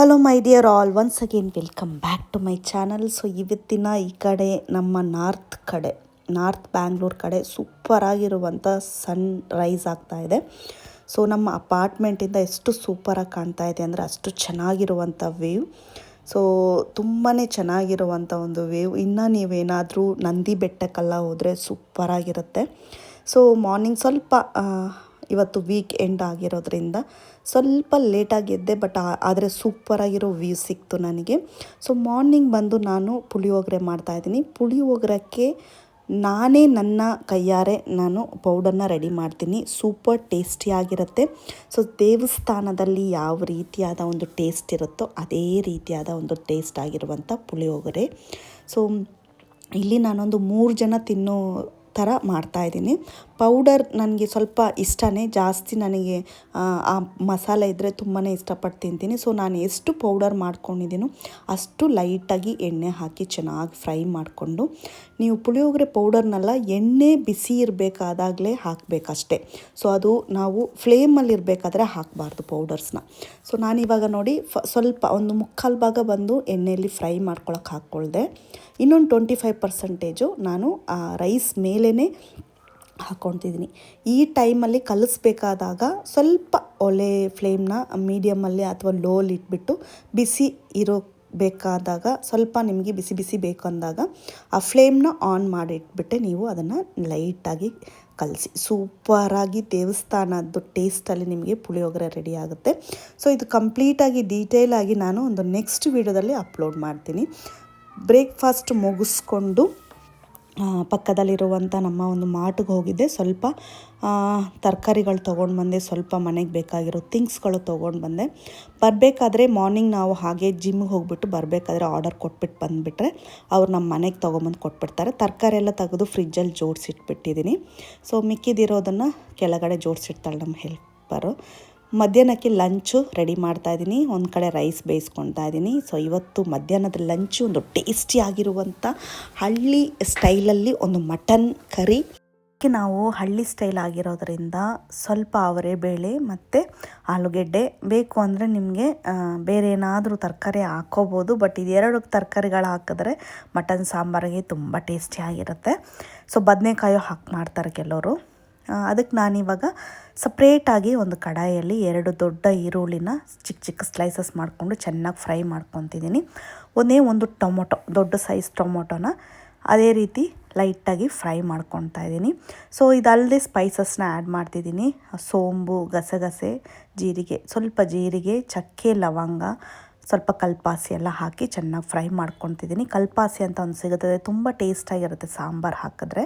Hello my dear all, once again welcome back to my channel. So ಇವತ್ತಿನ ಈ ಕಡೆ ನಮ್ಮ ನಾರ್ತ್ ಬ್ಯಾಂಗ್ಳೂರ್ ಕಡೆ ಸೂಪರಾಗಿರುವಂಥ ಸನ್ ರೈಸ್ ಆಗ್ತಾಯಿದೆ. ಸೊ ನಮ್ಮ ಅಪಾರ್ಟ್ಮೆಂಟಿಂದ ಎಷ್ಟು ಸೂಪರಾಗಿ ಕಾಣ್ತಾ ಇದೆ ಅಂದರೆ ಅಷ್ಟು ಚೆನ್ನಾಗಿರುವಂಥ ವೇವ್. ಸೊ ತುಂಬಾ ಚೆನ್ನಾಗಿರುವಂಥ ಒಂದು ವೇವ್. ಇನ್ನು ನೀವೇನಾದರೂ ನಂದಿ ಬೆಟ್ಟಕ್ಕೆಲ್ಲ ಹೋದರೆ ಸೂಪರಾಗಿರುತ್ತೆ. ಸೊ ಮಾರ್ನಿಂಗ್ ಸ್ವಲ್ಪ ಇವತ್ತು ವೀಕ್ ಎಂಡ್ ಆಗಿರೋದ್ರಿಂದ ಸ್ವಲ್ಪ ಲೇಟಾಗಿ ಎದ್ದೆ, ಬಟ್ ಆದರೆ ಸೂಪರಾಗಿರೋ ವ್ಯೂ ಸಿಕ್ತು ನನಗೆ. ಸೊ ಮಾರ್ನಿಂಗ್ ಬಂದು ನಾನು ಪುಳಿಯೋಗರೆ ಮಾಡ್ತಾಯಿದ್ದೀನಿ. ಪುಳಿಯೋಗರಕ್ಕೆ ನಾನೇ ನನ್ನ ಕೈಯಾರೆ ನಾನು ಪೌಡರ್ನ ರೆಡಿ ಮಾಡ್ತೀನಿ. ಸೂಪರ್ ಟೇಸ್ಟಿಯಾಗಿರುತ್ತೆ. ಸೊ ದೇವಸ್ಥಾನದಲ್ಲಿ ಯಾವ ರೀತಿಯಾದ ಒಂದು ಟೇಸ್ಟ್ ಇರುತ್ತೋ ಅದೇ ರೀತಿಯಾದ ಒಂದು ಟೇಸ್ಟ್ ಆಗಿರುವಂಥ ಪುಳಿಯೋಗರೆ. ಸೊ ಇಲ್ಲಿ ನಾನೊಂದು 3 ಜನ ತಿನ್ನೋ ಥರ ಮಾಡ್ತಾಯಿದ್ದೀನಿ. ಪೌಡರ್ ನನಗೆ ಸ್ವಲ್ಪ ಇಷ್ಟನೇ, ಜಾಸ್ತಿ ನನಗೆ ಆ ಮಸಾಲೆ ಇದ್ದರೆ ತುಂಬಾ ಇಷ್ಟಪಟ್ಟು ತಿಂತೀನಿ. ಸೊ ನಾನು ಎಷ್ಟು ಪೌಡರ್ ಮಾಡ್ಕೊಂಡಿದ್ದೀನೋ ಅಷ್ಟು ಲೈಟಾಗಿ ಎಣ್ಣೆ ಹಾಕಿ ಚೆನ್ನಾಗಿ ಫ್ರೈ ಮಾಡಿಕೊಂಡು, ನೀವು ಪುಳಿಯೋಗರೆ ಪೌಡರ್ನೆಲ್ಲ ಎಣ್ಣೆ ಬಿಸಿ ಇರಬೇಕಾದಾಗಲೇ ಹಾಕಬೇಕಷ್ಟೆ. ಸೊ ಅದು ನಾವು ಫ್ಲೇಮಲ್ಲಿ ಇರಬೇಕಾದ್ರೆ ಹಾಕಬಾರ್ದು ಪೌಡರ್ಸ್ನ. ಸೊ ನಾನಿವಾಗ ನೋಡಿ ಸ್ವಲ್ಪ ಒಂದು 3/4 ಭಾಗ ಬಂದು ಎಣ್ಣೆಯಲ್ಲಿ ಫ್ರೈ ಮಾಡ್ಕೊಳಕ್ಕೆ ಹಾಕ್ಕೊಳ್ದೆ. ಇನ್ನೊಂದು 25% ನಾನು ಆ ರೈಸ್ ಮೇಲೇ ಹಾಕ್ಕೊತಿದ್ದೀನಿ. ಈ ಟೈಮಲ್ಲಿ ಕಲಿಸ್ಬೇಕಾದಾಗ ಸ್ವಲ್ಪ ಒಲೆ ಫ್ಲೇಮ್ನ ಮೀಡಿಯಮಲ್ಲಿ ಅಥವಾ ಲೋಲಿ ಇಟ್ಬಿಟ್ಟು ಬಿಸಿ ಬೇಕಾದಾಗ ಸ್ವಲ್ಪ ನಿಮಗೆ ಬಿಸಿ ಬಿಸಿ ಬೇಕು ಅಂದಾಗ ಆ ಫ್ಲೇಮ್ನ ಆನ್ ಮಾಡಿ ಇಟ್ಬಿಟ್ಟೆ ನೀವು ಅದನ್ನು ಲೈಟಾಗಿ ಕಲಸಿ ಸೂಪರಾಗಿ ದೇವಸ್ಥಾನದ್ದು ಟೇಸ್ಟಲ್ಲಿ ನಿಮಗೆ ಪುಳಿಯೋಗರೆ ರೆಡಿ ಆಗುತ್ತೆ. ಸೊ ಇದು ಕಂಪ್ಲೀಟಾಗಿ ಡೀಟೇಲಾಗಿ ನಾನು ಒಂದು ನೆಕ್ಸ್ಟ್ ವೀಡಿಯೋದಲ್ಲಿ ಅಪ್ಲೋಡ್ ಮಾಡ್ತೀನಿ. ಬ್ರೇಕ್ಫಾಸ್ಟ್ ಮುಗಿಸ್ಕೊಂಡು ಪಕ್ಕದಲ್ಲಿರುವಂಥ ನಮ್ಮ ಒಂದು ಮಾರ್ಟ್ಗೆ ಹೋಗಿದ್ದೆ. ಸ್ವಲ್ಪ ತರಕಾರಿಗಳು ತೊಗೊಂಡು ಬಂದೆ, ಸ್ವಲ್ಪ ಮನೆಗೆ ಬೇಕಾಗಿರೋ ಥಿಂಗ್ಸ್ಗಳು ತೊಗೊಂಡು ಬಂದೆ. ಬರಬೇಕಾದ್ರೆ ಮಾರ್ನಿಂಗ್ ನಾವು ಹಾಗೆ ಜಿಮ್ಗೆ ಹೋಗ್ಬಿಟ್ಟು ಬರಬೇಕಾದ್ರೆ ಆರ್ಡರ್ ಕೊಟ್ಬಿಟ್ಟು ಬಂದುಬಿಟ್ರೆ ಅವ್ರು ನಮ್ಮ ಮನೆಗೆ ತೊಗೊಂಬಂದು ಕೊಟ್ಬಿಡ್ತಾರೆ. ತರಕಾರಿ ಎಲ್ಲ ತೆಗೆದು ಫ್ರಿಜ್ಜಲ್ಲಿ ಜೋಡಿಸಿಟ್ಬಿಟ್ಟಿದ್ದೀನಿ. ಸೊ ಮಿಕ್ಕಿದಿರೋದನ್ನು ಕೆಳಗಡೆ ಜೋಡಿಸಿಡ್ತಾಳೆ ನಮ್ಮ ಹೆಲ್ಪರು. ಮಧ್ಯಾಹ್ನಕ್ಕೆ ಲಂಚು ರೆಡಿ ಮಾಡ್ತಾಯಿದ್ದೀನಿ. ಒಂದು ಕಡೆ ರೈಸ್ ಬೇಯಿಸ್ಕೊತಾ ಇದ್ದೀನಿ. ಸೊ ಇವತ್ತು ಮಧ್ಯಾಹ್ನದ ಲಂಚು ಒಂದು ಟೇಸ್ಟಿಯಾಗಿರುವಂಥ ಹಳ್ಳಿ ಸ್ಟೈಲಲ್ಲಿ ಒಂದು ಮಟನ್ ಕರಿ. ನಾವು ಹಳ್ಳಿ ಸ್ಟೈಲ್ ಆಗಿರೋದ್ರಿಂದ ಸ್ವಲ್ಪ ಅವರೆಬೇಳೆ ಮತ್ತು ಆಲೂಗೆಡ್ಡೆ ಬೇಕು ಅಂದರೆ ನಿಮಗೆ ಬೇರೆ ಏನಾದರೂ ತರಕಾರಿ ಹಾಕ್ಕೋಬೋದು. ಬಟ್ ಇದೆರಡು ತರಕಾರಿಗಳು ಹಾಕಿದ್ರೆ ಮಟನ್ ಸಾಂಬಾರಿಗೆ ತುಂಬ ಟೇಸ್ಟಿಯಾಗಿರುತ್ತೆ. ಸೊ ಬದನೆಕಾಯು ಹಾಕಿ ಮಾಡ್ತಾರೆ ಕೆಲವರು. ಅದಕ್ಕೆ ನಾನಿವಾಗ ಸಪ್ರೇಟಾಗಿ ಒಂದು ಕಡಾಯಲ್ಲಿ 2 ದೊಡ್ಡ ಈರುಳ್ಳಿನ ಚಿಕ್ಕ ಚಿಕ್ಕ ಸ್ಲೈಸಸ್ ಮಾಡಿಕೊಂಡು ಚೆನ್ನಾಗಿ ಫ್ರೈ ಮಾಡ್ಕೊತಿದ್ದೀನಿ. ಒಂದು ಟೊಮೊಟೊ, ದೊಡ್ಡ ಸೈಜ್ ಟೊಮೊಟೊನ ಅದೇ ರೀತಿ ಲೈಟಾಗಿ ಫ್ರೈ ಮಾಡ್ಕೊತಾ ಇದ್ದೀನಿ. ಸೊ ಇದಲ್ಲದೆ ಸ್ಪೈಸಸ್ನ ಆ್ಯಡ್ ಮಾಡ್ತಿದ್ದೀನಿ. ಸೋಂಬು, ಗಸಗಸೆ, ಸ್ವಲ್ಪ ಜೀರಿಗೆ, ಚಕ್ಕೆ, ಲವಂಗ, ಸ್ವಲ್ಪ ಕಲ್ಪಾಸಿ ಎಲ್ಲ ಹಾಕಿ ಚೆನ್ನಾಗಿ ಫ್ರೈ ಮಾಡ್ಕೊತಿದ್ದೀನಿ. ಕಲ್ಪಾಸಿ ಅಂತ ಒಂದು ಸಿಗುತ್ತದೆ, ತುಂಬ ಟೇಸ್ಟಾಗಿರುತ್ತೆ ಸಾಂಬಾರು ಹಾಕಿದ್ರೆ.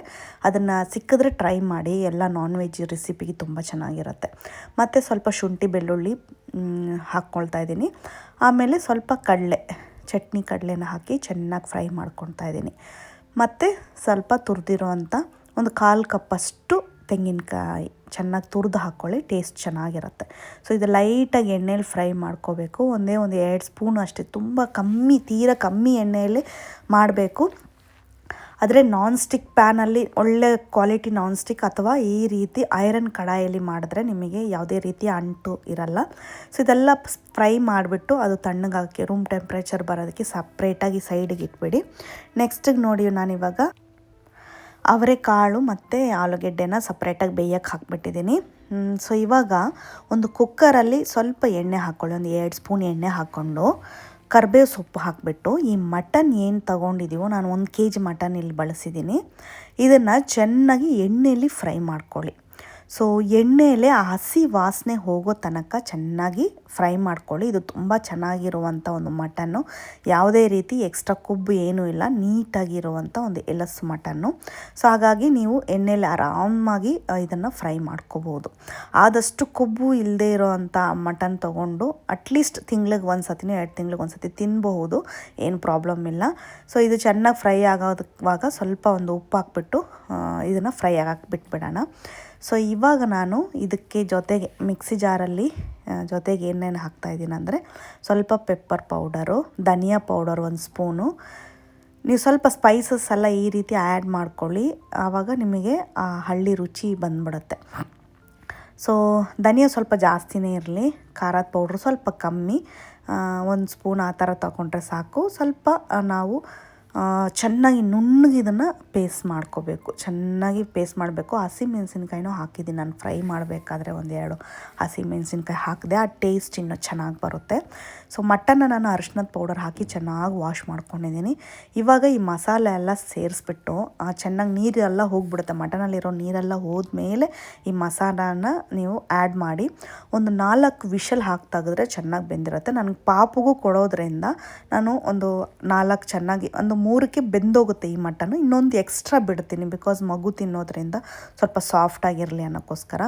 ಅದನ್ನು ಸಿಕ್ಕಿದ್ರೆ ಟ್ರೈ ಮಾಡಿ, ಎಲ್ಲ ನಾನ್ ವೆಜ್ ರೆಸಿಪಿಗೆ ತುಂಬ ಚೆನ್ನಾಗಿರುತ್ತೆ. ಮತ್ತು ಸ್ವಲ್ಪ ಶುಂಠಿ ಬೆಳ್ಳುಳ್ಳಿ ಹಾಕ್ಕೊಳ್ತಾ ಇದ್ದೀನಿ. ಆಮೇಲೆ ಸ್ವಲ್ಪ ಚಟ್ನಿ ಕಡಲೆನ ಹಾಕಿ ಚೆನ್ನಾಗಿ ಫ್ರೈ ಮಾಡ್ಕೊತಾ ಇದ್ದೀನಿ. ಮತ್ತು ಸ್ವಲ್ಪ ತುರಿದಿರೋ ಅಂಥ ಒಂದು 1/4 ಕಪ್ಪಷ್ಟು ತೆಂಗಿನಕಾಯಿ ಚೆನ್ನಾಗಿ ತುರಿದು ಹಾಕ್ಕೊಳ್ಳಿ, ಟೇಸ್ಟ್ ಚೆನ್ನಾಗಿರುತ್ತೆ. ಸೊ ಇದು ಲೈಟಾಗಿ ಎಣ್ಣೆಯಲ್ಲಿ ಫ್ರೈ ಮಾಡ್ಕೋಬೇಕು. ಒಂದು 2 ಸ್ಪೂನು ಅಷ್ಟೇ, ತುಂಬ ತೀರ ಕಮ್ಮಿ ಎಣ್ಣೆಯಲ್ಲಿ ಮಾಡಬೇಕು. ಆದರೆ ನಾನ್ ಸ್ಟಿಕ್ ಪ್ಯಾನಲ್ಲಿ ಒಳ್ಳೆ ಕ್ವಾಲಿಟಿ ನಾನ್ ಸ್ಟಿಕ್ ಅಥವಾ ಈ ರೀತಿ ಐರನ್ ಕಡಾಯಲ್ಲಿ ಮಾಡಿದ್ರೆ ನಿಮಗೆ ಯಾವುದೇ ರೀತಿಯ ಅಂಟು ಇರಲ್ಲ. ಸೊ ಇದೆಲ್ಲ ಫ್ರೈ ಮಾಡಿಬಿಟ್ಟು ಅದು ತಣ್ಣಗಾಕಿ ರೂಮ್ ಟೆಂಪ್ರೇಚರ್ ಬರೋದಕ್ಕೆ ಸಪ್ರೇಟಾಗಿ ಸೈಡಿಗೆ ಇಟ್ಬಿಡಿ. ನೆಕ್ಸ್ಟಿಗೆ ನೋಡಿ, ನಾನಿವಾಗ ಅವರೆಕಾಳು ಮತ್ತು ಆಲೂಗೆಡ್ಡೆನ ಸಪ್ರೇಟಾಗಿ ಬೇಯಕ್ಕೆ ಹಾಕ್ಬಿಟ್ಟಿದ್ದೀನಿ. ಸೊ ಇವಾಗ ಒಂದು ಕುಕ್ಕರಲ್ಲಿ ಸ್ವಲ್ಪ ಎಣ್ಣೆ ಹಾಕ್ಕೊಳ್ಳಿ. ಒಂದು 2 ಸ್ಪೂನ್ ಎಣ್ಣೆ ಹಾಕ್ಕೊಂಡು ಕರಿಬೇವು ಸೊಪ್ಪು ಹಾಕಿಬಿಟ್ಟು ಈ ಮಟನ್ ಏನು ತೊಗೊಂಡಿದ್ದೀವೋ, ನಾನು 1 kg ಮಟನ್ ಇಲ್ಲಿ ಬಳಸಿದ್ದೀನಿ, ಇದನ್ನು ಚೆನ್ನಾಗಿ ಎಣ್ಣೆಯಲ್ಲಿ ಫ್ರೈ ಮಾಡ್ಕೊಳ್ಳಿ. ಸೊ ಎಣ್ಣೆಯಲ್ಲೇ ಆ ಹಸಿ ವಾಸನೆ ಹೋಗೋ ತನಕ ಚೆನ್ನಾಗಿ ಫ್ರೈ ಮಾಡ್ಕೊಳ್ಳಿ. ಇದು ತುಂಬ ಚೆನ್ನಾಗಿರುವಂಥ ಒಂದು ಮಟನ್ನು, ಯಾವುದೇ ರೀತಿ ಎಕ್ಸ್ಟ್ರಾ ಕೊಬ್ಬು ಏನೂ ಇಲ್ಲ, ನೀಟಾಗಿರುವಂಥ ಒಂದು ಎಲಸು ಮಟನ್ನು. ಸೊ ಹಾಗಾಗಿ ನೀವು ಎಣ್ಣೆಯಲ್ಲಿ ಆರಾಮಾಗಿ ಇದನ್ನು ಫ್ರೈ ಮಾಡ್ಕೋಬೋದು. ಆದಷ್ಟು ಕೊಬ್ಬು ಇಲ್ಲದೆ ಇರೋವಂಥ ಮಟನ್ ತೊಗೊಂಡು ಅಟ್ಲೀಸ್ಟ್ ತಿಂಗ್ಳಿಗೆ 1 ಸತಿನೋ 2 ತಿಂಗ್ಳಿಗೆ 1 ಸತಿ ತಿನ್ಬಹುದು, ಏನು ಪ್ರಾಬ್ಲಮ್ ಇಲ್ಲ. ಸೊ ಇದು ಚೆನ್ನಾಗಿ ಫ್ರೈ ಆಗೋದಕ್ವಾಗ ಸ್ವಲ್ಪ ಒಂದು ಉಪ್ಪು ಹಾಕ್ಬಿಟ್ಟು ಇದನ್ನು ಫ್ರೈ ಆಗಕ್ಕೆ ಬಿಟ್ಬಿಡೋಣ. ಸೊ ಇವಾಗ ನಾನು ಇದಕ್ಕೆ ಜೊತೆಗೆ ಮಿಕ್ಸಿ ಜಾರಲ್ಲಿ ಜೊತೆಗೆ ಏನೇನು ಹಾಕ್ತಾಯಿದ್ದೀನಿ ಅಂದರೆ ಸ್ವಲ್ಪ ಪೆಪ್ಪರ್ ಪೌಡರು, ಧನಿಯಾ ಪೌಡರ್ 1 ಸ್ಪೂನು. ನೀವು ಸ್ವಲ್ಪ ಸ್ಪೈಸಸ್ ಎಲ್ಲ ಈ ರೀತಿ ಆ್ಯಡ್ ಮಾಡ್ಕೊಳ್ಳಿ, ಆವಾಗ ನಿಮಗೆ ಆ ಹಳ್ಳಿ ರುಚಿ ಬಂದ್ಬಿಡುತ್ತೆ. ಸೊ ಧನಿಯಾ ಸ್ವಲ್ಪ ಜಾಸ್ತಿನೇ ಇರಲಿ, ಖಾರದ ಪೌಡ್ರು ಸ್ವಲ್ಪ ಕಮ್ಮಿ, ಒಂದು ಸ್ಪೂನ್ ಆ ಥರ ತಗೊಂಡ್ರೆ ಸಾಕು. ಸ್ವಲ್ಪ ನಾವು ಚೆನ್ನಾಗಿ ನುಣ್ಣಗೆ ಇದನ್ನು ಪೇಸ್ಟ್ ಮಾಡ್ಕೋಬೇಕು, ಚೆನ್ನಾಗಿ ಪೇಸ್ಟ್ ಮಾಡಬೇಕು. ಹಸಿಮೆಣಸಿನ್ಕಾಯಿನೂ ಹಾಕಿದ್ದೀನಿ ನಾನು ಫ್ರೈ ಮಾಡಬೇಕಾದ್ರೆ, ಒಂದೆರಡು ಹಸಿಮೆಣಸಿನ್ಕಾಯಿ ಹಾಕಿದೆ, ಆ ಟೇಸ್ಟ್ ಇನ್ನೂ ಚೆನ್ನಾಗಿ ಬರುತ್ತೆ. ಸೊ ಮಟನ್ನ ನಾನು ಅರಿಶಿನದ ಪೌಡರ್ ಹಾಕಿ ಚೆನ್ನಾಗಿ ವಾಶ್ ಮಾಡ್ಕೊಂಡಿದ್ದೀನಿ. ಇವಾಗ ಈ ಮಸಾಲೆ ಎಲ್ಲ ಸೇರಿಸ್ಬಿಟ್ಟು ಚೆನ್ನಾಗಿ ನೀರೆಲ್ಲ ಹೋಗಿಬಿಡುತ್ತೆ, ಮಟನಲ್ಲಿರೋ ನೀರೆಲ್ಲ ಹೋದ್ಮೇಲೆ ಈ ಮಸಾಲಾನ ನೀವು ಆ್ಯಡ್ ಮಾಡಿ ಒಂದು 4 ವಿಷಲ್ ಹಾಕಿ ತೆಗೆದ್ರೆ ಚೆನ್ನಾಗಿ ಬೆಂದಿರುತ್ತೆ. ನನಗೆ ಪಾಪುಗೂ ಕೊಡೋದ್ರಿಂದ ನಾನು ಒಂದು 4 ಚೆನ್ನಾಗಿ ಒಂದು 3ಕ್ಕೆ ಬೆಂದೋಗುತ್ತೆ ಈ ಮಟನ್ನು. ಇನ್ನೊಂದು ಎಕ್ಸ್ಟ್ರಾ ಬಿಡ್ತೀನಿ, ಬಿಕಾಸ್ ಮಗು ತಿನ್ನೋದ್ರಿಂದ ಸ್ವಲ್ಪ ಸಾಫ್ಟಾಗಿರಲಿ ಅನ್ನೋಕ್ಕೋಸ್ಕರ.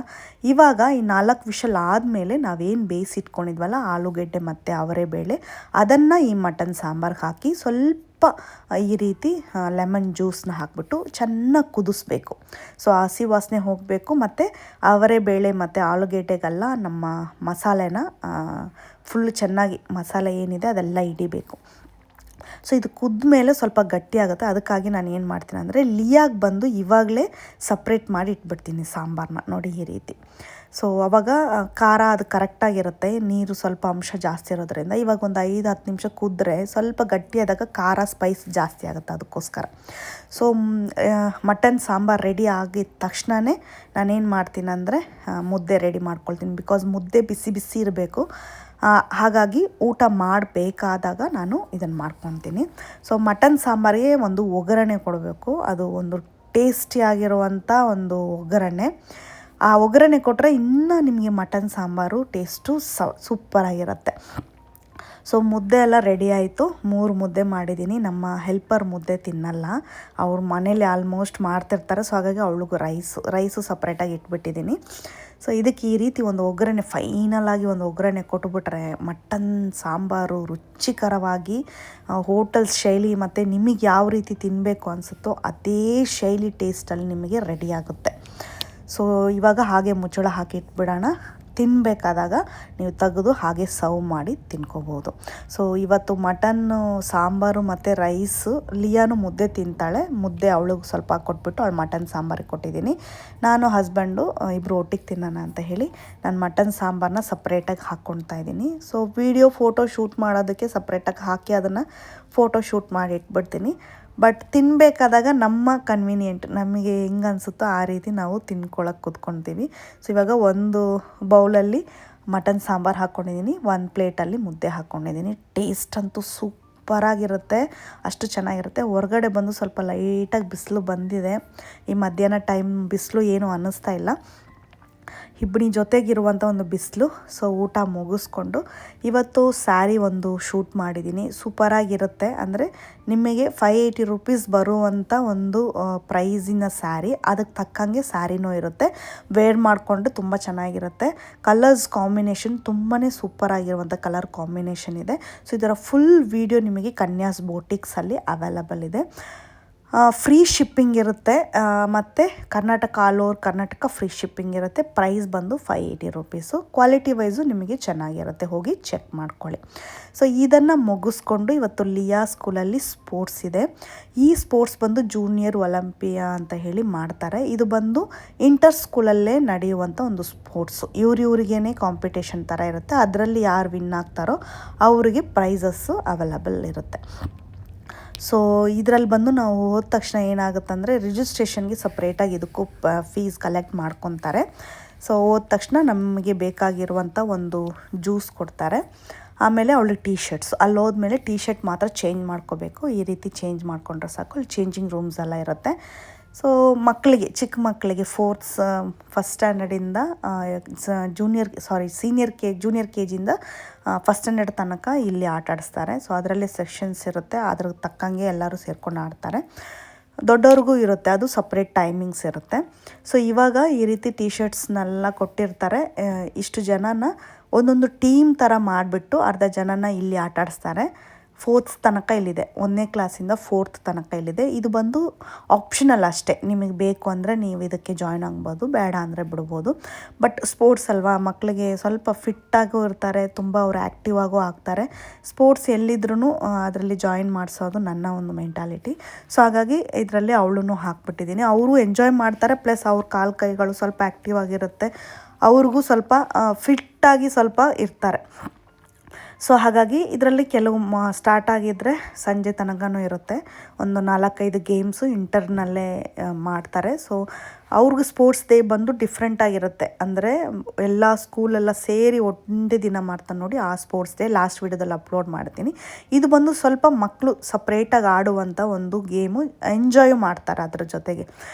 ಇವಾಗ ಈ 4 ವಿಷಲ್ ಆದಮೇಲೆ ನಾವೇನು ಬೇಯಿಸಿಟ್ಕೊಂಡಿದ್ವಲ್ಲ ಆಲೂಗೆಡ್ಡೆ ಮತ್ತು ಅವರೆಬೇಳೆ, ಅದನ್ನು ಈ ಮಟನ್ ಸಾಂಬಾರ್ಗೆ ಹಾಕಿ ಸ್ವಲ್ಪ ಈ ರೀತಿ ಲೆಮನ್ ಜ್ಯೂಸನ್ನ ಹಾಕಿಬಿಟ್ಟು ಚೆನ್ನಾಗಿ ಕುದಿಸ್ಬೇಕು. ಸೊ ಹಸಿ ವಾಸನೆ ಹೋಗಬೇಕು ಮತ್ತು ಅವರೆಬೇಳೆ ಮತ್ತು ಆಲೂಗೆಡ್ಡೆಗೆಲ್ಲ ನಮ್ಮ ಮಸಾಲೆನ ಫುಲ್ ಚೆನ್ನಾಗಿ ಮಸಾಲೆ ಏನಿದೆ ಅದೆಲ್ಲ ಹಿಡಿಬೇಕು. ಸೊ ಇದು ಕುದ್ಮೇಲೆ ಸ್ವಲ್ಪ ಗಟ್ಟಿ ಆಗುತ್ತೆ. ಅದಕ್ಕಾಗಿ ನಾನು ಏನು ಮಾಡ್ತೀನಿ ಅಂದರೆ ಲಿಯಾಗೆ ಬಂದು ಇವಾಗಲೇ ಸಪ್ರೇಟ್ ಮಾಡಿ ಇಟ್ಬಿಡ್ತೀನಿ ಸಾಂಬಾರನ್ನ, ನೋಡಿ ಈ ರೀತಿ. ಸೊ ಆವಾಗ ಖಾರ ಅದು ಕರೆಕ್ಟಾಗಿರುತ್ತೆ, ನೀರು ಸ್ವಲ್ಪ ಅಂಶ ಜಾಸ್ತಿ ಇರೋದ್ರಿಂದ. ಇವಾಗ ಒಂದು 5-10 ನಿಮಿಷ ಕುದ್ರೆ ಸ್ವಲ್ಪ ಗಟ್ಟಿಯಾದಾಗ ಖಾರ ಸ್ಪೈಸ್ ಜಾಸ್ತಿ ಆಗುತ್ತೆ, ಅದಕ್ಕೋಸ್ಕರ. ಸೊ ಮಟನ್ ಸಾಂಬಾರು ರೆಡಿ ಆಗಿದ ತಕ್ಷಣವೇ ನಾನೇನು ಮಾಡ್ತೀನಿ ಅಂದರೆ ಮುದ್ದೆ ರೆಡಿ ಮಾಡ್ಕೊಳ್ತೀನಿ, ಬಿಕಾಸ್ ಮುದ್ದೆ ಬಿಸಿ ಬಿಸಿ ಇರಬೇಕು. ಹಾಗಾಗಿ ಊಟ ಮಾಡಬೇಕಾದಾಗ ನಾನು ಇದನ್ನು ಮಾಡ್ಕೊತೀನಿ. ಸೊ ಮಟನ್ ಸಾಂಬಾರಿಗೆ ಒಂದು ಒಗ್ಗರಣೆ ಕೊಡಬೇಕು, ಅದು ಒಂದು ಟೇಸ್ಟಿಯಾಗಿರುವಂಥ ಒಂದು ಒಗ್ಗರಣೆ. ಆ ಒಗ್ಗರಣೆ ಕೊಟ್ಟರೆ ಇನ್ನೂ ನಿಮಗೆ ಮಟನ್ ಸಾಂಬಾರು ಟೇಸ್ಟು ಸೂಪರಾಗಿರುತ್ತೆ. ಸೊ ಮುದ್ದೆ ಎಲ್ಲ ರೆಡಿ ಆಯಿತು. 3 ಮುದ್ದೆ ಮಾಡಿದ್ದೀನಿ. ನಮ್ಮ ಹೆಲ್ಪರ್ ಮುದ್ದೆ ತಿನ್ನಲ್ಲ, ಅವ್ರ ಮನೇಲಿ ಆಲ್ಮೋಸ್ಟ್ ಮಾಡ್ತಿರ್ತಾರೆ. ಸೊ ಹಾಗಾಗಿ ಅವಳಿಗೂ ರೈಸು ಸಪ್ರೇಟಾಗಿ ಇಟ್ಬಿಟ್ಟಿದ್ದೀನಿ. ಸೊ ಇದಕ್ಕೆ ಈ ರೀತಿ ಒಂದು ಒಗ್ಗರಣೆ, ಫೈನಲಾಗಿ ಒಂದು ಒಗ್ಗರಣೆ ಕೊಟ್ಬಿಟ್ರೆ ಮಟನ್ ಸಾಂಬಾರು ರುಚಿಕರವಾಗಿ ಹೋಟೆಲ್ ಶೈಲಿ ಮತ್ತು ನಿಮಗೆ ಯಾವ ರೀತಿ ತಿನ್ನಬೇಕು ಅನಿಸುತ್ತೋ ಅದೇ ಶೈಲಿ ಟೇಸ್ಟಲ್ಲಿ ನಿಮಗೆ ರೆಡಿ ಆಗುತ್ತೆ. ಸೊ ಇವಾಗ ಹಾಗೆ ಮುಚ್ಚಳ ಹಾಕಿ ಇಟ್ಬಿಡೋಣ. ತಿನ್ನಬೇಕಾದಾಗ ನೀವು ತೆಗೆದು ಹಾಗೆ ಸರ್ವ್ ಮಾಡಿ ತಿನ್ಕೋಬೋದು. ಸೊ ಇವತ್ತು ಮಟನ್ನು ಸಾಂಬಾರು ಮತ್ತು ರೈಸು, ಲಿಯಾನು ಮುದ್ದೆ ತಿಂತಾಳೆ, ಮುದ್ದೆ ಅವಳಿಗೆ ಸ್ವಲ್ಪ ಕೊಟ್ಬಿಟ್ಟು ಅವಳು ಮಟನ್ ಸಾಂಬಾರಿಗೆ ಕೊಟ್ಟಿದ್ದೀನಿ. ನಾನು ಹಸ್ಬೆಂಡು ಇಬ್ಬರು ಒಟ್ಟಿಗೆ ತಿನ್ನೋಣ ಅಂತ ಹೇಳಿ ನಾನು ಮಟನ್ ಸಾಂಬಾರನ್ನ ಸಪ್ರೇಟಾಗಿ ಹಾಕ್ಕೊಳ್ತಾ ಇದ್ದೀನಿ. ಸೊ ಫೋಟೋ ಶೂಟ್ ಮಾಡೋದಕ್ಕೆ ಸಪ್ರೇಟಾಗಿ ಹಾಕಿ ಅದನ್ನು ಫೋಟೋ ಶೂಟ್ ಮಾಡಿ ಇಟ್ಬಿಡ್ತೀನಿ. ಬಟ್ ತಿನ್ನಬೇಕಾದಾಗ ನಮ್ಮ ಕನ್ವೀನಿಯೆಂಟ್, ನಮಗೆ ಹೆಂಗೆ ಅನಿಸುತ್ತೋ ಆ ರೀತಿ ನಾವು ತಿನ್ಕೊಳ್ಳೋಕೆ ಕೂತ್ಕೊಳ್ತೀವಿ. ಸೊ ಇವಾಗ ಒಂದು ಬೌಲಲ್ಲಿ ಮಟನ್ ಸಾಂಬಾರು ಹಾಕ್ಕೊಂಡಿದ್ದೀನಿ, ಒಂದು ಪ್ಲೇಟಲ್ಲಿ ಮುದ್ದೆ ಹಾಕ್ಕೊಂಡಿದ್ದೀನಿ. ಟೇಸ್ಟ್ ಅಂತೂ ಸೂಪರಾಗಿರುತ್ತೆ, ಅಷ್ಟು ಚೆನ್ನಾಗಿರುತ್ತೆ. ಹೊರಗಡೆ ಬಂದು ಸ್ವಲ್ಪ ಲೈಟಾಗಿ ಬಿಸಿಲು ಬಂದಿದೆ, ಈ ಮಧ್ಯಾಹ್ನ ಟೈಮ್ ಬಿಸಿಲು ಏನೂ ಅನ್ನಿಸ್ತಾ ಇಲ್ಲ, ಇಬ್ಬನಿ ಜೊತೆಗಿರುವಂಥ ಒಂದು ಬಿಸಿಲು. ಸೊ ಊಟ ಮುಗಿಸ್ಕೊಂಡು ಇವತ್ತು ಸ್ಯಾರಿ ಒಂದು ಶೂಟ್ ಮಾಡಿದ್ದೀನಿ. ಸೂಪರಾಗಿರುತ್ತೆ, ಅಂದರೆ ನಿಮಗೆ 580 ರೂಪೀಸ್ ಬರುವಂಥ ಒಂದು ಪ್ರೈಸಿನ ಸ್ಯಾರಿ, ಅದಕ್ಕೆ ತಕ್ಕಂಗೆ ಸ್ಯಾರಿನೂ ಇರುತ್ತೆ. ವೇರ್ ಮಾಡಿಕೊಂಡು ತುಂಬ ಚೆನ್ನಾಗಿರುತ್ತೆ. ಕಲರ್ಸ್ ಕಾಂಬಿನೇಷನ್ ತುಂಬಾ ಸೂಪರಾಗಿರುವಂಥ ಕಲರ್ ಕಾಂಬಿನೇಷನ್ ಇದೆ. ಸೊ ಇದರ ಫುಲ್ ವಿಡಿಯೋ ನಿಮಗೆ ಕನ್ಯಾಸ್ ಬೋಟಿಕ್ಸಲ್ಲಿ ಅವೈಲಬಲ್ ಇದೆ. ಫ್ರೀ ಶಿಪ್ಪಿಂಗ್ ಇರುತ್ತೆ, ಮತ್ತು Karnataka all over Karnataka free shipping ಇರುತ್ತೆ. ಪ್ರೈಸ್ ಬಂದು 580 ರೂಪೀಸು. ಕ್ವಾಲಿಟಿ ವೈಸು ನಿಮಗೆ ಚೆನ್ನಾಗಿರುತ್ತೆ, ಹೋಗಿ ಚೆಕ್ ಮಾಡ್ಕೊಳ್ಳಿ. ಸೊ ಇದನ್ನು ಮುಗಿಸ್ಕೊಂಡು ಇವತ್ತು ಲಿಯಾ ಸ್ಕೂಲಲ್ಲಿ ಸ್ಪೋರ್ಟ್ಸ್ ಇದೆ. ಈ ಸ್ಪೋರ್ಟ್ಸ್ ಬಂದು ಜೂನಿಯರ್ ಒಲಿಂಪಿಯಾ ಅಂತ ಹೇಳಿ ಮಾಡ್ತಾರೆ. ಇದು ಬಂದು ಇಂಟರ್ ಸ್ಕೂಲಲ್ಲೇ ನಡೆಯುವಂಥ ಒಂದು ಸ್ಪೋರ್ಟ್ಸು. ಇವ್ರಿಗೇನೆ ಕಾಂಪಿಟೇಷನ್ ಥರ ಇರುತ್ತೆ. ಅದರಲ್ಲಿ ಯಾರು ವಿನ್ ಆಗ್ತಾರೋ ಅವರಿಗೆ ಪ್ರೈಸಸ್ಸು ಅವೈಲಬಲ್ ಇರುತ್ತೆ. ಸೊ ಇದರಲ್ಲಿ ಬಂದು ನಾವು ಹೋದ ತಕ್ಷಣ ಏನಾಗುತ್ತಂದರೆ ರಿಜಿಸ್ಟ್ರೇಷನ್ಗೆ ಸಪ್ರೇಟಾಗಿ ಇದಕ್ಕೂ ಫೀಸ್ ಕಲೆಕ್ಟ್ ಮಾಡ್ಕೊತಾರೆ. ಸೊ ಹೋದ ತಕ್ಷಣ ನಮಗೆ ಬೇಕಾಗಿರುವಂಥ ಒಂದು ಜ್ಯೂಸ್ ಕೊಡ್ತಾರೆ. ಆಮೇಲೆ ಅವಳಿಗೆ ಟೀ ಶರ್ಟ್ಸ್, ಅಲ್ಲಿ ಹೋದ್ಮೇಲೆ ಟೀ ಶರ್ಟ್ ಮಾತ್ರ ಚೇಂಜ್ ಮಾಡ್ಕೋಬೇಕು. ಈ ರೀತಿ ಚೇಂಜ್ ಮಾಡಿಕೊಂಡ್ರೆ ಸಾಕು. ಅಲ್ಲಿ ಚೇಂಜಿಂಗ್ ರೂಮ್ಸ್ ಎಲ್ಲ ಇರುತ್ತೆ. ಸೊ ಮಕ್ಕಳಿಗೆ, ಚಿಕ್ಕ ಮಕ್ಕಳಿಗೆ ಫಸ್ಟ್ ಸ್ಟ್ಯಾಂಡರ್ಡಿಂದ ಜೂನಿಯರ್ ಕೆ ಜಿಯಿಂದ ಫಸ್ಟ್ ಸ್ಟ್ಯಾಂಡರ್ಡ್ ತನಕ ಇಲ್ಲಿ ಆಟ ಆಡಿಸ್ತಾರೆ. ಸೊ ಅದರಲ್ಲೇ ಸೆಕ್ಷನ್ಸ್ ಇರುತ್ತೆ, ಅದ್ರ ತಕ್ಕಂಗೆ ಎಲ್ಲರೂ ಸೇರ್ಕೊಂಡು ಆಡ್ತಾರೆ. ದೊಡ್ಡವ್ರಿಗೂ ಇರುತ್ತೆ, ಅದು ಸಪ್ರೇಟ್ ಟೈಮಿಂಗ್ಸ್ ಇರುತ್ತೆ. ಸೊ ಇವಾಗ ಈ ರೀತಿ ಟೀ ಶರ್ಟ್ಸ್ನೆಲ್ಲ ಕೊಟ್ಟಿರ್ತಾರೆ. ಇಷ್ಟು ಜನನ ಒಂದೊಂದು ಟೀಮ್ ಥರ ಮಾಡಿಬಿಟ್ಟು ಅರ್ಧ ಜನನ ಇಲ್ಲಿ ಆಟ ಆಡಿಸ್ತಾರೆ. 4th ತನಕ ಇಲ್ಲಿದೆ, 1ನೇ ಕ್ಲಾಸಿಂದ 4th ತನಕ ಇಲ್ಲಿದೆ. ಇದು ಬಂದು ಆಪ್ಷನಲ್ ಅಷ್ಟೇ, ನಿಮಗೆ ಬೇಕು ಅಂದರೆ ನೀವು ಇದಕ್ಕೆ ಜಾಯ್ನ್ ಆಗ್ಬೋದು, ಬೇಡ ಅಂದರೆ ಬಿಡ್ಬೋದು. ಬಟ್ ಸ್ಪೋರ್ಟ್ಸ್ ಅಲ್ವಾ, ಮಕ್ಕಳಿಗೆ ಸ್ವಲ್ಪ ಫಿಟ್ಟಾಗೂ ಇರ್ತಾರೆ, ತುಂಬ ಅವರು ಆ್ಯಕ್ಟಿವ್ ಆಗೋ ಆಗ್ತಾರೆ. ಸ್ಪೋರ್ಟ್ಸ್ ಎಲ್ಲಿದ್ರೂ ಅದರಲ್ಲಿ ಜಾಯಿನ್ ಮಾಡಿಸೋದು ನನ್ನ ಒಂದು ಮೆಂಟಾಲಿಟಿ. ಸೊ ಹಾಗಾಗಿ ಇದರಲ್ಲಿ ಅವಳನ್ನು ಹಾಕ್ಬಿಟ್ಟಿದ್ದೀನಿ. ಅವರು ಎಂಜಾಯ್ ಮಾಡ್ತಾರೆ, ಪ್ಲಸ್ ಅವ್ರ ಕಾಲು ಕೈಗಳು ಸ್ವಲ್ಪ ಆ್ಯಕ್ಟಿವ್ ಆಗಿರುತ್ತೆ, ಅವ್ರಿಗೂ ಸ್ವಲ್ಪ ಫಿಟ್ಟಾಗಿ ಸ್ವಲ್ಪ ಇರ್ತಾರೆ. ಸೊ ಹಾಗಾಗಿ ಇದರಲ್ಲಿ ಕೆಲವು ಸ್ಟಾರ್ಟ್ ಆಗಿದ್ದರೆ ಸಂಜೆ ತನಕನೂ ಇರುತ್ತೆ. ಒಂದು 4-5 ಗೇಮ್ಸು ಇಂಟರ್ನಲ್ಲೇ ಮಾಡ್ತಾರೆ. ಸೊ ಅವ್ರಿಗೆ ಸ್ಪೋರ್ಟ್ಸ್ ಡೇ ಬಂದು ಡಿಫ್ರೆಂಟಾಗಿರುತ್ತೆ. ಅಂದರೆ ಎಲ್ಲ ಸ್ಕೂಲೆಲ್ಲ ಸೇರಿ ಒಂದೇ ದಿನ ಮಾಡ್ತಾನೆ ನೋಡಿ, ಆ ಸ್ಪೋರ್ಟ್ಸ್ ಡೇ ಲಾಸ್ಟ್ ವೀಡಿಯೋದಲ್ಲಿ ಅಪ್ಲೋಡ್ ಮಾಡ್ತೀನಿ. ಇದು ಬಂದು ಸ್ವಲ್ಪ ಮಕ್ಕಳು ಸಪ್ರೇಟಾಗಿ ಆಡುವಂಥ ಒಂದು ಗೇಮು, ಎಂಜಾಯು ಮಾಡ್ತಾರೆ ಅದ್ರ ಜೊತೆಗೆ.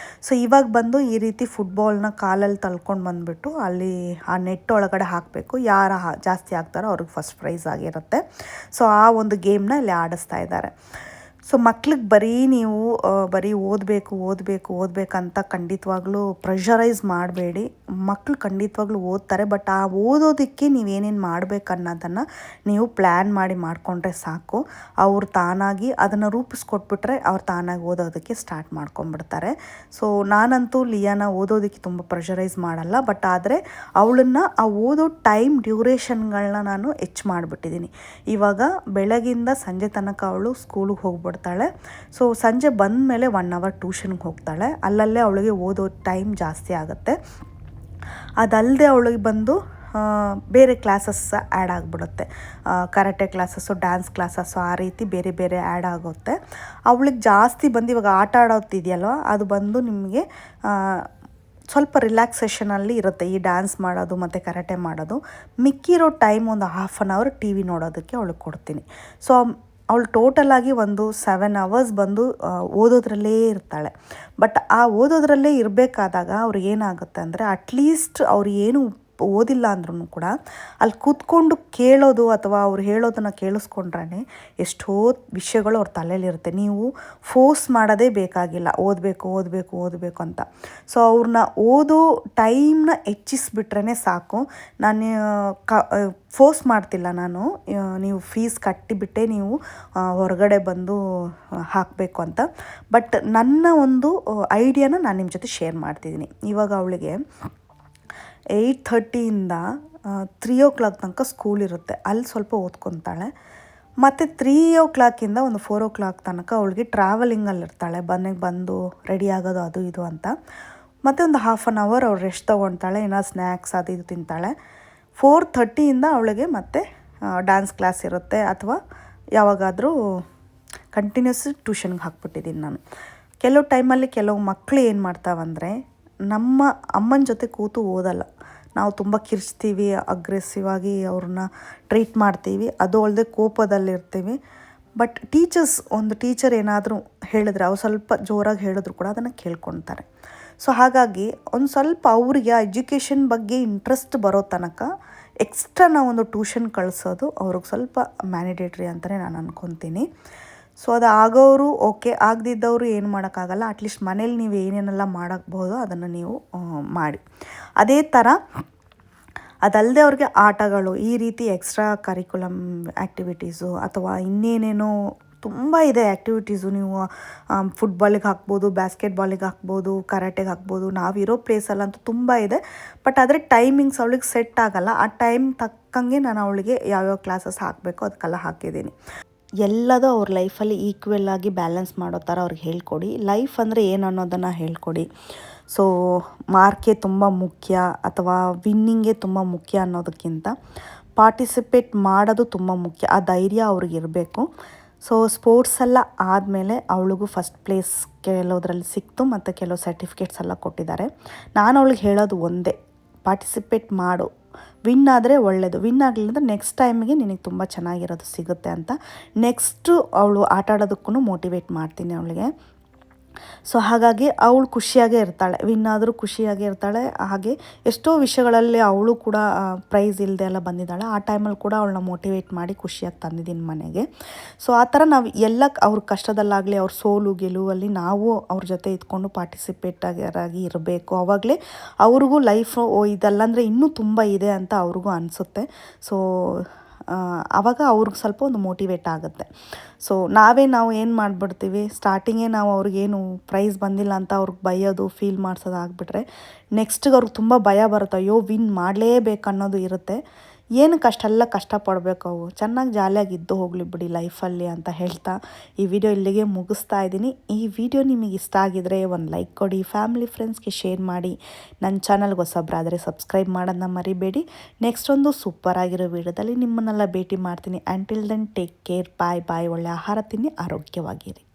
ಸೊ ಇವಾಗ ಬಂದು ಈ ರೀತಿ ಫುಟ್ಬಾಲ್ನ ಕಾಲಲ್ಲಿ ತಳ್ಕೊಂಡು ಬಂದುಬಿಟ್ಟು ಅಲ್ಲಿ ಆ ನೆಟ್ ಒಳಗಡೆ ಹಾಕಬೇಕು. ಯಾರು ಜಾಸ್ತಿ ಆಗ್ತಾರೋ ಅವ್ರಿಗೆ ಫಸ್ಟ್ ಪ್ರೈಸ್ ಆಗಿರುತ್ತೆ. ಸೊ ಆ ಒಂದು ಗೇಮ್ನ ಇಲ್ಲಿ ಆಡಿಸ್ತಾ ಇದ್ದಾರೆ. ಸೊ ಮಕ್ಳಿಗೆ ಬರೀ ಓದಬೇಕಂತ ಖಂಡಿತವಾಗ್ಲೂ ಪ್ರೆಷರೈಸ್ ಮಾಡಬೇಡಿ. ಮಕ್ಕಳು ಖಂಡಿತವಾಗ್ಲೂ ಓದ್ತಾರೆ. ಬಟ್ ಆ ಓದೋದಕ್ಕೆ ನೀವೇನೇನು ಮಾಡಬೇಕು ಅನ್ನೋದನ್ನು ನೀವು ಪ್ಲ್ಯಾನ್ ಮಾಡಿ ಮಾಡಿಕೊಂಡ್ರೆ ಸಾಕು. ಅವ್ರು ತಾನಾಗಿ ಅದನ್ನು ರೂಪಿಸ್ಕೊಟ್ಬಿಟ್ರೆ ಅವ್ರು ತಾನಾಗಿ ಓದೋದಕ್ಕೆ ಸ್ಟಾರ್ಟ್ ಮಾಡ್ಕೊಂಬಿಡ್ತಾರೆ. ಸೊ ನಾನಂತೂ ಲಿಯಾನ ಓದೋದಕ್ಕೆ ತುಂಬ ಪ್ರೆಷರೈಸ್ ಮಾಡಲ್ಲ. ಬಟ್ ಆದರೆ ಅವಳನ್ನು ಆ ಓದೋ ಟೈಮ್ ಡ್ಯೂರೇಷನ್ಗಳನ್ನ ನಾನು ಹೆಚ್ಚು ಮಾಡಿಬಿಟ್ಟಿದ್ದೀನಿ. ಇವಾಗ ಬೆಳಗಿಂದ ಸಂಜೆ ತನಕ ಅವಳು ಸ್ಕೂಲಿಗೆ ಹೋಗ್ಬಿಡ್ತಾಳೆ. ಸೊ ಸಂಜೆ ಬಂದ ಮೇಲೆ 1 hour ಟ್ಯೂಷನ್ಗೆ ಹೋಗ್ತಾಳೆ. ಅಲ್ಲಲ್ಲೇ ಅವಳಿಗೆ ಓದೋ ಟೈಮ್ ಜಾಸ್ತಿ ಆಗುತ್ತೆ. ಅದಲ್ಲದೆ ಅವಳಿಗೆ ಬಂದು ಬೇರೆ ಕ್ಲಾಸಸ್ ಆ್ಯಡ್ ಆಗಿಬಿಡುತ್ತೆ. ಕರಾಟೆ ಕ್ಲಾಸಸ್ಸು, ಡ್ಯಾನ್ಸ್ ಕ್ಲಾಸಸ್ಸು, ಆ ರೀತಿ ಬೇರೆ ಬೇರೆ ಆ್ಯಡ್ ಆಗುತ್ತೆ. ಅವಳಿಗೆ ಜಾಸ್ತಿ ಬಂದು ಇವಾಗ ಆಟ ಆಡೋತಿದೆಯಲ್ವ, ಅದು ಬಂದು ನಿಮಗೆ ಸ್ವಲ್ಪ ರಿಲ್ಯಾಕ್ಸೇಷನಲ್ಲಿ ಇರುತ್ತೆ. ಈ ಡ್ಯಾನ್ಸ್ ಮಾಡೋದು ಮತ್ತು ಕರಾಟೆ ಮಾಡೋದು. ಮಿಕ್ಕಿರೋ ಟೈಮ್ ಒಂದು 1/2 hour ಟಿ ವಿ ನೋಡೋದಕ್ಕೆ ಅವಳಿಗೆ ಕೊಡ್ತೀನಿ. ಸೊ ಅವಳು ಟೋಟಲಾಗಿ ಒಂದು 7 hours ಬಂದು ಓದೋದ್ರಲ್ಲೇ ಇರ್ತಾಳೆ. ಬಟ್ ಆ ಓದೋದ್ರಲ್ಲೇ ಇರಬೇಕಾದಾಗ ಅವ್ರಿಗೇನಾಗುತ್ತೆ ಅಂದರೆ, ಅಟ್ಲೀಸ್ಟ್ ಅವ್ರು ಏನು ಓದಿಲ್ಲ ಅಂದ್ರೂ ಕೂಡ ಅಲ್ಲಿ ಕೂತ್ಕೊಂಡು ಕೇಳೋದು ಅಥವಾ ಅವ್ರು ಹೇಳೋದನ್ನು ಕೇಳಿಸ್ಕೊಂಡ್ರೆ ಎಷ್ಟೋ ವಿಷಯಗಳು ಅವ್ರ ತಲೆಯಲ್ಲಿರುತ್ತೆ. ನೀವು ಫೋರ್ಸ್ ಮಾಡೋದೇ ಬೇಕಾಗಿಲ್ಲ, ಓದಬೇಕು ಅಂತ. ಸೊ ಅವ್ರನ್ನ ಓದೋ ಟೈಮ್ನ ಹೆಚ್ಚಿಸ್ಬಿಟ್ರೇ ಸಾಕು. ನಾನು ಫೋರ್ಸ್ ಮಾಡ್ತಿಲ್ಲ ನಾನು, ನೀವು ಫೀಸ್ ಕಟ್ಟಿಬಿಟ್ಟೆ ನೀವು ಹೊರಗಡೆ ಬಂದು ಹಾಕಬೇಕು ಅಂತ. ಬಟ್ ನನ್ನ ಒಂದು ಐಡಿಯಾನ ನಾನು ನಿಮ್ಮ ಜೊತೆ ಶೇರ್ ಮಾಡ್ತಿದ್ದೀನಿ. ಇವಾಗ ಅವಳಿಗೆ 8:30 3 ತನಕ ಸ್ಕೂಲ್ ಇರುತ್ತೆ. ಅಲ್ಲಿ ಸ್ವಲ್ಪ ಓದ್ಕೊತಾಳೆ. ಮತ್ತು 3 ಒಂದು 4 ತನಕ ಅವಳಿಗೆ ಟ್ರಾವೆಲಿಂಗಲ್ಲಿರ್ತಾಳೆ. ಬಂದು ರೆಡಿ ಆಗೋದು ಅದು ಇದು ಅಂತ. ಮತ್ತು ಒಂದು 1/2 hour ಅವಳು ರೆಸ್ಟ್ ತೊಗೊತಾಳೆ, ಏನೋ ಸ್ನ್ಯಾಕ್ಸ್ ಅದು ಇದು ತಿಂತಾಳೆ. 4:30 ಅವಳಿಗೆ ಮತ್ತೆ ಡ್ಯಾನ್ಸ್ ಕ್ಲಾಸ್ ಇರುತ್ತೆ, ಅಥವಾ ಯಾವಾಗಾದರೂ ಕಂಟಿನ್ಯೂಸ್ ಟ್ಯೂಷನ್ಗೆ ಹಾಕ್ಬಿಟ್ಟಿದ್ದೀನಿ ನಾನು. ಕೆಲವು ಟೈಮಲ್ಲಿ ಕೆಲವು ಮಕ್ಕಳು ಏನು ಮಾಡ್ತಾವಂದರೆ, ನಮ್ಮ ಅಮ್ಮನ ಜೊತೆ ಕೂತು ಓದಲ್ಲ. ನಾವು ತುಂಬ ಕಿರ್ಚ್ತೀವಿ, ಅಗ್ರೆಸಿವ್ ಆಗಿ ಅವ್ರನ್ನ ಟ್ರೀಟ್ ಮಾಡ್ತೀವಿ, ಅದು ಅಲ್ಲದೆ ಕೋಪದಲ್ಲಿರ್ತೀವಿ. ಬಟ್ ಒಂದು ಟೀಚರ್ ಏನಾದರೂ ಹೇಳಿದ್ರೆ, ಅವ್ರು ಸ್ವಲ್ಪ ಜೋರಾಗಿ ಹೇಳಿದ್ರು ಕೂಡ ಅದನ್ನು ಕೇಳ್ಕೊತಾರೆ. ಸೊ ಹಾಗಾಗಿ ಒಂದು ಸ್ವಲ್ಪ ಅವರಿಗೆ ಎಜುಕೇಷನ್ ಬಗ್ಗೆ ಇಂಟ್ರೆಸ್ಟ್ ಬರೋ ತನಕ ಎಕ್ಸ್ಟ್ರಾ ನಾವೊಂದು ಟ್ಯೂಷನ್ ಕಳಿಸೋದು ಅವ್ರಿಗೆ ಸ್ವಲ್ಪ ಮ್ಯಾಂಡೇಟ್ರಿ ಅಂತಲೇ ನಾನು ಅಂದ್ಕೊತೀನಿ. ಸೊ ಅದು ಆಗೋರು ಓಕೆ, ಆಗದಿದ್ದವರು ಏನು ಮಾಡೋಕ್ಕಾಗಲ್ಲ. ಅಟ್ಲೀಸ್ಟ್ ಮನೇಲಿ ನೀವು ಏನೇನೆಲ್ಲ ಮಾಡೋಕ್ಬೋದು ಅದನ್ನು ನೀವು ಮಾಡಿ. ಅದೇ ಥರ ಅದಲ್ಲದೆ ಅವ್ರಿಗೆ ಆಟಗಳು, ಈ ರೀತಿ ಎಕ್ಸ್ಟ್ರಾ ಕರಿಕ್ಯುಲಮ್ ಆ್ಯಕ್ಟಿವಿಟೀಸು ಅಥವಾ ಇನ್ನೇನೇನೋ ತುಂಬ ಇದೆ ಆ್ಯಕ್ಟಿವಿಟೀಸು. ನೀವು ಫುಟ್ಬಾಲಿಗೆ ಹಾಕ್ಬೋದು, ಬಾಸ್ಕೆಟ್ಬಾಲಿಗೆ ಹಾಕ್ಬೋದು, ಕರಾಟೆಗೆ ಹಾಕ್ಬೋದು. ನಾವಿರೋ ಪ್ಲೇಸಲ್ಲಂತೂ ತುಂಬ ಇದೆ. ಬಟ್ ಆದರೆ ಟೈಮಿಂಗ್ಸ್ ಅವಳಿಗೆ ಸೆಟ್ ಆಗೋಲ್ಲ. ಆ ಟೈಮ್ ತಕ್ಕಂಗೆ ನಾನು ಅವಳಿಗೆ ಯಾವ್ಯಾವ ಕ್ಲಾಸಸ್ ಹಾಕಬೇಕು ಅದಕ್ಕೆಲ್ಲ ಹಾಕಿದ್ದೀನಿ. ಎಲ್ಲದೂ ಅವ್ರ ಲೈಫಲ್ಲಿ ಈಕ್ವಲ್ ಆಗಿ ಬ್ಯಾಲೆನ್ಸ್ ಮಾಡೋ ಥರ ಅವ್ರಿಗೆ ಹೇಳ್ಕೊಡಿ. ಲೈಫ್ ಅಂದರೆ ಏನು ಅನ್ನೋದನ್ನು ಹೇಳ್ಕೊಡಿ. ಸೊ ಮಾರ್ಕೇ ತುಂಬ ಮುಖ್ಯ ಅಥವಾ ವಿನ್ನಿಂಗೇ ತುಂಬ ಮುಖ್ಯ ಅನ್ನೋದಕ್ಕಿಂತ ಪಾರ್ಟಿಸಿಪೇಟ್ ಮಾಡೋದು ತುಂಬ ಮುಖ್ಯ. ಆ ಧೈರ್ಯ ಅವ್ರಿಗಿರಬೇಕು. ಸೊ ಸ್ಪೋರ್ಟ್ಸೆಲ್ಲ ಆದಮೇಲೆ ಅವಳಿಗೂ ಫಸ್ಟ್ ಪ್ಲೇಸ್ ಕೆಲವುದ್ರಲ್ಲಿ ಸಿಕ್ತು ಮತ್ತು ಕೆಲವು ಸರ್ಟಿಫಿಕೇಟ್ಸ್ ಎಲ್ಲ ಕೊಟ್ಟಿದ್ದಾರೆ. ನಾನು ಅವಳಿಗೆ ಹೇಳೋದು ಒಂದೇ, ಪಾರ್ಟಿಸಿಪೇಟ್ ಮಾಡು. ವಿನ್ ಆದರೆ ಒಳ್ಳೆಯದು, ವಿನ್ ಆಗಲಿಲ್ಲ ಅಂದರೆ ನೆಕ್ಸ್ಟ್ ಟೈಮಿಗೆ ನಿನಗೆ ತುಂಬ ಚೆನ್ನಾಗಿರೋದು ಸಿಗುತ್ತೆ ಅಂತ ನೆಕ್ಸ್ಟು ಅವಳು ಆಟ ಆಡೋದಕ್ಕೂ ಮೋಟಿವೇಟ್ ಮಾಡ್ತೀನಿ ಅವಳಿಗೆ. ಸೊ ಹಾಗಾಗಿ ಅವಳು ಖುಷಿಯಾಗೇ ಇರ್ತಾಳೆ, ವಿನ್ ಆದರೂ ಖುಷಿಯಾಗೇ ಇರ್ತಾಳೆ. ಹಾಗೆ ಎಷ್ಟೋ ವಿಷಯಗಳಲ್ಲಿ ಅವಳು ಕೂಡ ಪ್ರೈಸ್ ಇಲ್ಲದೆ ಎಲ್ಲ ಬಂದಿದ್ದಾಳೆ. ಆ ಟೈಮಲ್ಲಿ ಕೂಡ ಅವಳನ್ನ ಮೋಟಿವೇಟ್ ಮಾಡಿ ಖುಷಿಯಾಗಿ ತಂದಿದ್ದೀನಿ ಮನೆಗೆ. ಸೊ ಆ ಥರ ನಾವು ಎಲ್ಲ ಅವ್ರ ಕಷ್ಟದಲ್ಲಾಗಲಿ ಅವ್ರ ಸೋಲು ಗೆಲುವಲ್ಲಿ ನಾವು ಅವ್ರ ಜೊತೆ ಇದ್ಕೊಂಡು ಪಾರ್ಟಿಸಿಪೇಟ್ ಆಗಿ ಇರಬೇಕು. ಆವಾಗಲೇ ಅವ್ರಿಗೂ ಲೈಫು ಇದಲ್ಲಂದರೆ ಇನ್ನೂ ತುಂಬ ಇದೆ ಅಂತ ಅವ್ರಿಗೂ ಅನಿಸುತ್ತೆ. ಸೊ ಆವಾಗ ಅವ್ರಿಗೆ ಸ್ವಲ್ಪ ಒಂದು ಮೋಟಿವೇಟ್ ಆಗುತ್ತೆ. ಸೊ ನಾವು ಏನು ಮಾಡಿಬಿಡ್ತೀವಿ, ಸ್ಟಾರ್ಟಿಂಗೇ ನಾವು ಅವ್ರಿಗೇನು ಪ್ರೈಸ್ ಬಂದಿಲ್ಲ ಅಂತ ಅವ್ರಿಗೆ ಬೈಯೋದು, ಫೀಲ್ ಮಾಡಿಸೋದು ಆಗಿಬಿಟ್ರೆ ನೆಕ್ಸ್ಟಿಗೆ ಅವ್ರಿಗೆ ತುಂಬ ಭಯ ಬರುತ್ತೆ. ಅಯ್ಯೋ ವಿನ್ ಮಾಡಲೇಬೇಕು ಅನ್ನೋದು ಇರುತ್ತೆ. ಏನಕ್ಕೆ ಅಷ್ಟೆಲ್ಲ ಕಷ್ಟಪಡಬೇಕು ಅವು, ಚೆನ್ನಾಗಿ ಜಾಲಿಯಾಗಿ ಇದ್ದು ಹೋಗಲಿ ಬಿಡಿ ಲೈಫಲ್ಲಿ ಅಂತ ಹೇಳ್ತಾ ಈ ವಿಡಿಯೋ ಇಲ್ಲಿಗೆ ಮುಗಿಸ್ತಾ ಇದ್ದೀನಿ. ಈ ವಿಡಿಯೋ ನಿಮಗೆ ಇಷ್ಟ ಆಗಿದರೆ ಒಂದು ಲೈಕ್ ಕೊಡಿ, ಫ್ಯಾಮಿಲಿ ಫ್ರೆಂಡ್ಸ್ಗೆ ಶೇರ್ ಮಾಡಿ, ನನ್ನ ಚಾನಲ್ಗೆ ಹೊಸಬ್ರಾದರೆ ಸಬ್ಸ್ಕ್ರೈಬ್ ಮಾಡೋದನ್ನ ಮರಿಬೇಡಿ. ನೆಕ್ಸ್ಟ್ ಒಂದು ಸೂಪರ್ ಆಗಿರೋ ವಿಡಿಯೋದಲ್ಲಿ ನಿಮ್ಮನ್ನೆಲ್ಲ ಭೇಟಿ ಮಾಡ್ತೀನಿ. ಅಂಟಿಲ್ ದೆನ್ ಟೇಕ್ ಕೇರ್, ಬಾಯ್ ಬಾಯ್. ಒಳ್ಳೆ ಆಹಾರ ತಿನ್ನಿ, ಆರೋಗ್ಯವಾಗಿರಿ.